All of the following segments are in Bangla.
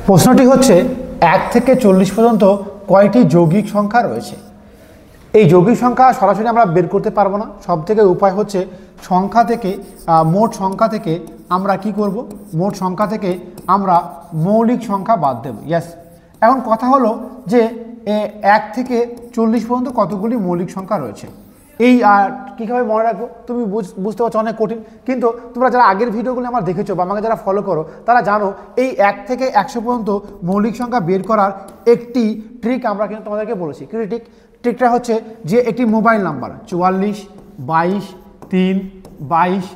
প্রশ্নটি হচ্ছে 1 থেকে 40 পর্যন্ত কয়টি যৌগিক সংখ্যা রয়েছে। এই যৌগিক সংখ্যা সরাসরি আমরা বের করতে পারবো না, সব থেকে উপায় হচ্ছে সংখ্যা থেকে মোট সংখ্যা থেকে আমরা কি করব, মোট সংখ্যা থেকে আমরা মৌলিক সংখ্যা বাদ দেব। ইয়েস, এখন কথা হলো যে 1 থেকে 40 পর্যন্ত কতগুলি মৌলিক সংখ্যা রয়েছে। এই কীভাবে মনে রাখবো তুমি বুঝতে পারছো অনেক কঠিন, কিন্তু তোমরা যারা আগের ভিডিওগুলো আমার দেখেছো বা আমাকে যারা ফলো করো তারা জানো এই 1 থেকে 100 পর্যন্ত মৌলিক সংখ্যা বের করার একটি ট্রিক আমরা কিন্তু তোমাদেরকে বলেছি। কি ট্রিকটা হচ্ছে যে একটি মোবাইল নাম্বার 44 22 3 22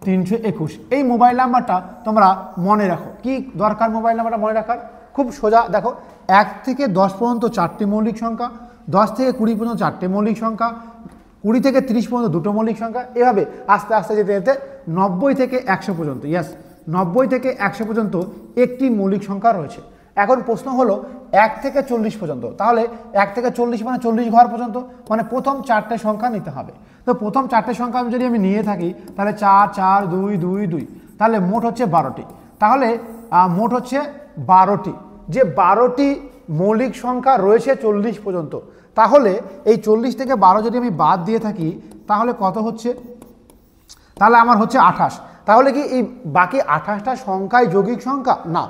321 এই মোবাইল নাম্বারটা তোমরা মনে রাখো। কি দরকার মোবাইল নাম্বারটা মনে রাখার? খুব সোজা, দেখো 1 থেকে 10 পর্যন্ত 4টি মৌলিক সংখ্যা, 10 থেকে 20 পর্যন্ত 4টি মৌলিক সংখ্যা, 20 থেকে 30 পর্যন্ত 2টো মৌলিক সংখ্যা, এভাবে আস্তে আস্তে যেতে যেতে 90 থেকে 100 পর্যন্ত, ইয়েস 90 থেকে 100 পর্যন্ত একটি মৌলিক সংখ্যা রয়েছে। এখন প্রশ্ন হলো 1 থেকে 40 পর্যন্ত, তাহলে 1 থেকে 40 মানে 40 ঘর পর্যন্ত, মানে প্রথম 4টে সংখ্যা নিতে হবে। তো প্রথম 4টে সংখ্যা যদি আমি নিয়ে থাকি তাহলে 4 4 2 2 2, তাহলে মোট হচ্ছে 12টি। তাহলে মোট হচ্ছে 12টি, যে 12টি মৌলিক সংখ্যা রয়েছে 40 পর্যন্ত। তাহলে এই 40 থেকে 12 যদি আমি বাদ দিয়ে থাকি তাহলে কত হচ্ছে? তাহলে আমার হচ্ছে 28। তাহলে কি এই বাকি 28টা সংখ্যাই যৌগিক সংখ্যা? না।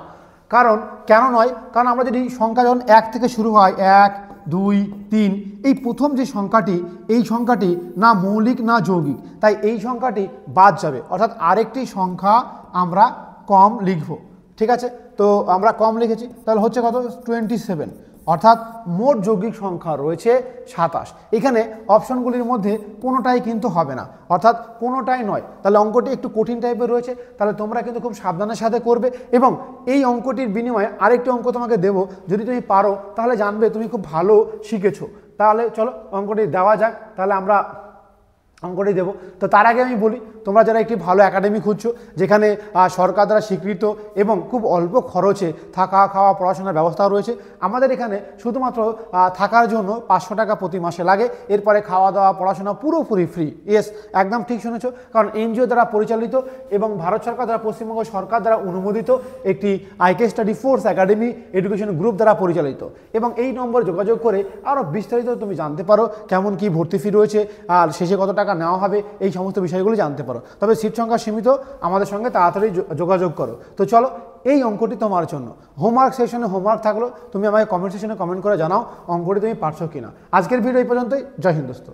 কারণ কেন নয়? কারণ আমরা যদি সংখ্যা যখন 1 থেকে শুরু হয় 1 2 3, এই প্রথম যে সংখ্যাটি এই সংখ্যাটি না মৌলিক না যৌগিক, তাই এই সংখ্যাটি বাদ যাবে, অর্থাৎ আরেকটি সংখ্যা আমরা কম লিখব। ঠিক আছে, তো আমরা কম লিখেছি, তাহলে হচ্ছে কত? 27। অর্থাৎ মোট যৌগিক সংখ্যা রয়েছে 27। এখানে অপশনগুলির মধ্যে কোনোটাই কিন্তু হবে না, অর্থাৎ কোনোটাই নয়। তাহলে অঙ্কটি একটু কঠিন টাইপের রয়েছে, তাহলে তোমরা কিন্তু খুব সাবধানের সাথে করবে। এবং এই অঙ্কটির বিনিময়ে আরেকটি অঙ্ক তোমাকে দেবো, যদি তুমি পারো তাহলে জানবে তুমি খুব ভালো শিখেছো। তাহলে চলো অঙ্কটি দেওয়া যাক, তাহলে আমরা অঙ্কটি দেবো। তো তার আগে আমি বলি, তোমরা যারা একটি ভালো একাডেমি খুঁজছো যেখানে সরকার দ্বারা স্বীকৃত এবং খুব অল্প খরচে থাকা খাওয়া পড়াশোনার ব্যবস্থা রয়েছে, আমাদের এখানে শুধুমাত্র থাকার জন্য 500 টাকা প্রতি মাসে লাগে, এরপরে খাওয়া দাওয়া পড়াশোনা পুরোপুরি ফ্রি। ইয়েস, একদম ঠিক শুনেছো, কারণ এনজিও দ্বারা পরিচালিত এবং ভারত সরকার দ্বারা পশ্চিমবঙ্গ সরকার দ্বারা অনুমোদিত একটি IK study force academy education group দ্বারা পরিচালিত। এবং এই নম্বরে যোগাযোগ করে আরও বিস্তারিত তুমি জানতে পারো কেমন কি ভর্তি ফি রয়েছে আর শেষে কত টাকা নেওয়া হবে, এই সমস্ত বিষয়গুলো জানতে পারো। তবে সিট সংখ্যা সীমিত, আমাদের সঙ্গে তাড়াতাড়ি যোগাযোগ করো। তো চলো, এই অঙ্কটি তোমার জন্য হোমওয়ার্ক সেশনে হোমওয়ার্ক থাকলো, তুমি আমাকে কমেন্ট সেশনে কমেন্ট করে জানাও অঙ্কটি তুমি পারছো কিনা। আজকের ভিডিও এই পর্যন্তই। জয় হিন্দ দোস্ত।